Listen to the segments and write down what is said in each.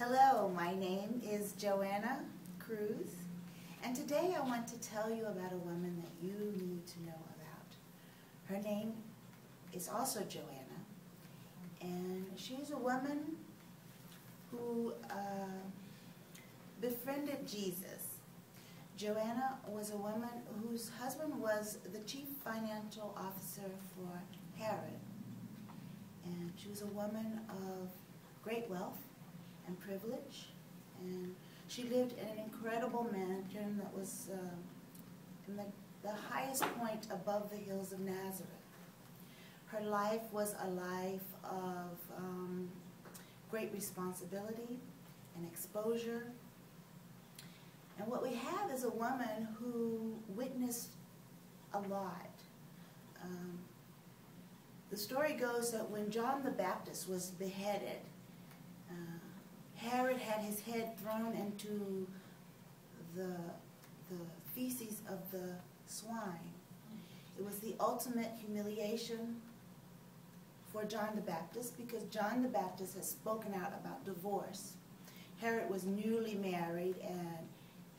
Hello, my name is Joanna Cruz, and today I want to tell you about a woman that you need to know about. Her name is also Joanna, and she's a woman who befriended Jesus. Joanna was a woman whose husband was the chief financial officer for Herod, and she was a woman of great wealth and privilege, and she lived in an incredible mansion that was in the highest point above the hills of Nazareth. Her life was a life of great responsibility and exposure, and what we have is a woman who witnessed a lot. The story goes that when John the Baptist was beheaded, Herod had his head thrown into the feces of the swine. It was the ultimate humiliation for John the Baptist because John the Baptist has spoken out about divorce. Herod was newly married, and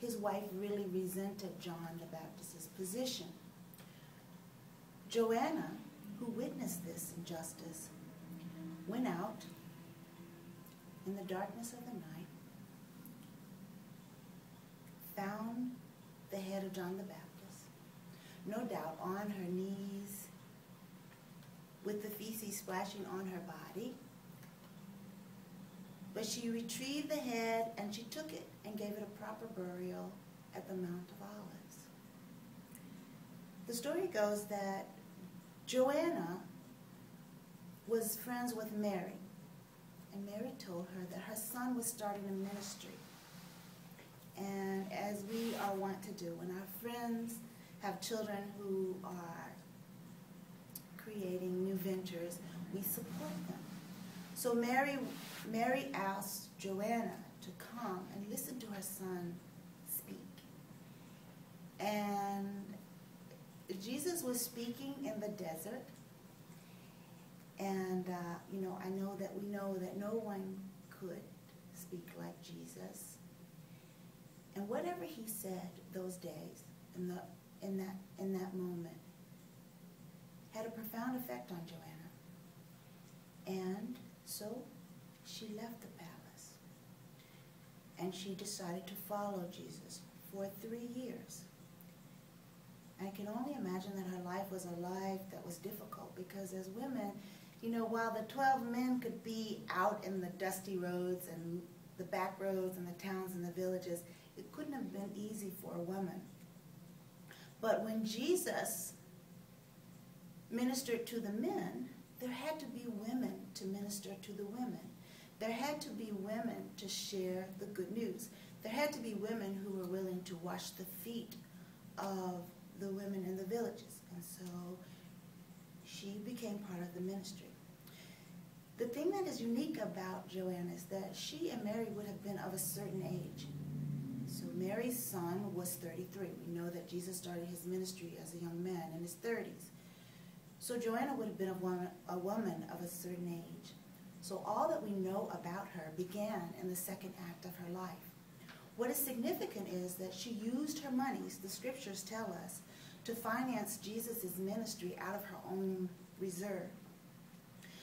his wife really resented John the Baptist's position. Joanna, who witnessed this injustice, went out in the darkness of the night, found the head of John the Baptist, no doubt on her knees, with the feces splashing on her body. But she retrieved the head and she took it and gave it a proper burial at the Mount of Olives. The story goes that Joanna was friends with Mary, and Mary told her that her son was starting a ministry. And as we are wont to do, when our friends have children who are creating new ventures, we support them. So Mary asked Joanna to come and listen to her son speak. And Jesus was speaking in the desert. And, we know that no one could speak like Jesus. And whatever he said those days, in that moment, had a profound effect on Joanna. And so she left the palace. And she decided to follow Jesus for 3 years. I can only imagine that her life was a life that was difficult because as women, while the 12 men could be out in the dusty roads and the back roads and the towns and the villages, it couldn't have been easy for a woman. But when Jesus ministered to the men, there had to be women to minister to the women. There had to be women to share the good news. There had to be women who were willing to wash the feet of the women in the villages. And so she became part of the ministry. The thing that is unique about Joanna is that she and Mary would have been of a certain age. So Mary's son was 33. We know that Jesus started his ministry as a young man in his 30s. So Joanna would have been a woman of a certain age. So all that we know about her began in the second act of her life. What is significant is that she used her monies, the scriptures tell us, to finance Jesus' ministry out of her own reserve.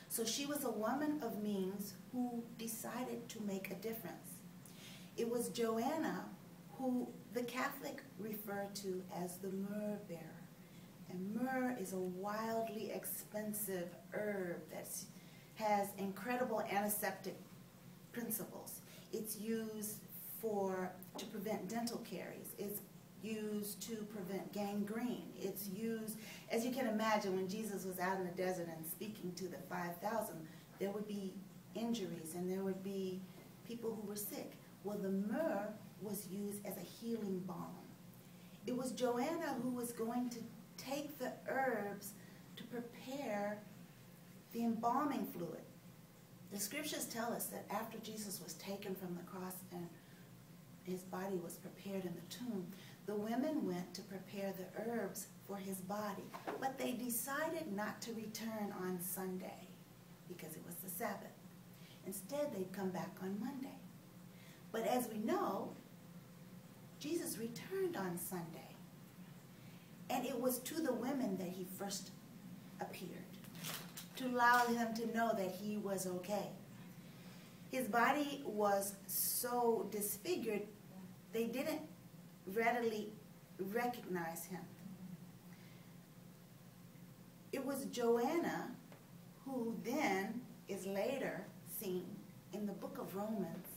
So she was a woman of means who decided to make a difference. It was Joanna who the Catholic referred to as the myrrh bearer. And myrrh is a wildly expensive herb that has incredible antiseptic principles. It's used to prevent dental caries. It's used to prevent gangrene. It's used, as you can imagine, when Jesus was out in the desert and speaking to the 5,000, there would be injuries and there would be people who were sick. Well, the myrrh was used as a healing balm. It was Joanna who was going to take the herbs to prepare the embalming fluid. The scriptures tell us that after Jesus was taken from the cross and his body was prepared in the tomb, the women went to prepare the herbs for his body. But they decided not to return on Sunday because it was the Sabbath. Instead, they'd come back on Monday. But as we know, Jesus returned on Sunday. And it was to the women that he first appeared, to allow them to know that he was okay. His body was so disfigured, they didn't readily recognize him. It was Joanna who then is later seen in the book of Romans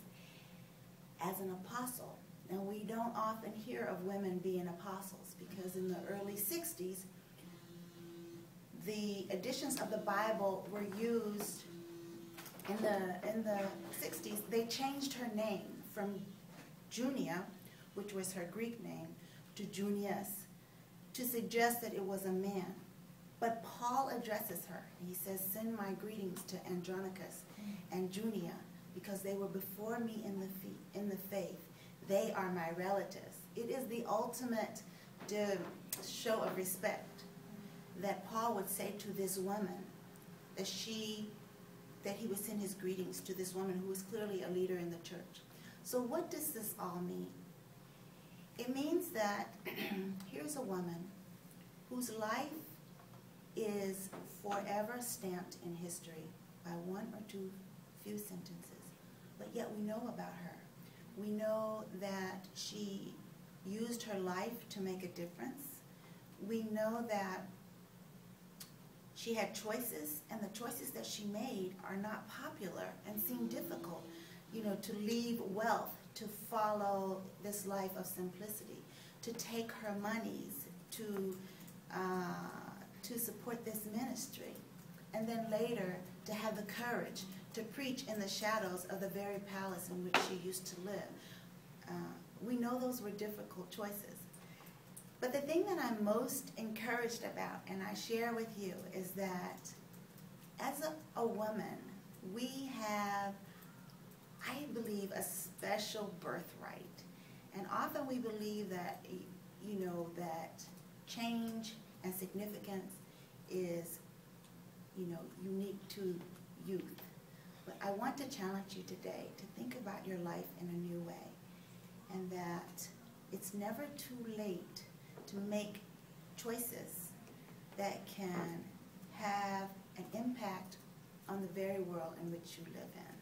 as an apostle. Now, we don't often hear of women being apostles because in the early 60s, the editions of the Bible were used in the 60s. They changed her name from Junia, which was her Greek name, to Junius, to suggest that it was a man. But Paul addresses her. He says, send my greetings to Andronicus and Junia, because they were before me in the faith. They are my relatives. It is the ultimate show of respect that Paul would say to this woman, that he would send his greetings to this woman who was clearly a leader in the church. So what does this all mean? It means that here's a woman whose life is forever stamped in history by one or two few sentences, but yet we know about her. We know that she used her life to make a difference. We know that she had choices, and the choices that she made are not popular and seem difficult. You know, to leave wealth, to follow this life of simplicity, to take her monies, to support this ministry, and then later to have the courage to preach in the shadows of the very palace in which she used to live. We know those were difficult choices. But the thing that I'm most encouraged about, and I share with you, is that as a woman, we have, I believe, a special birthright. And often we believe that, you know, that change and significance is, you know, unique to youth. But I want to challenge you today to think about your life in a new way, and that it's never too late to make choices that can have an impact on the very world in which you live in.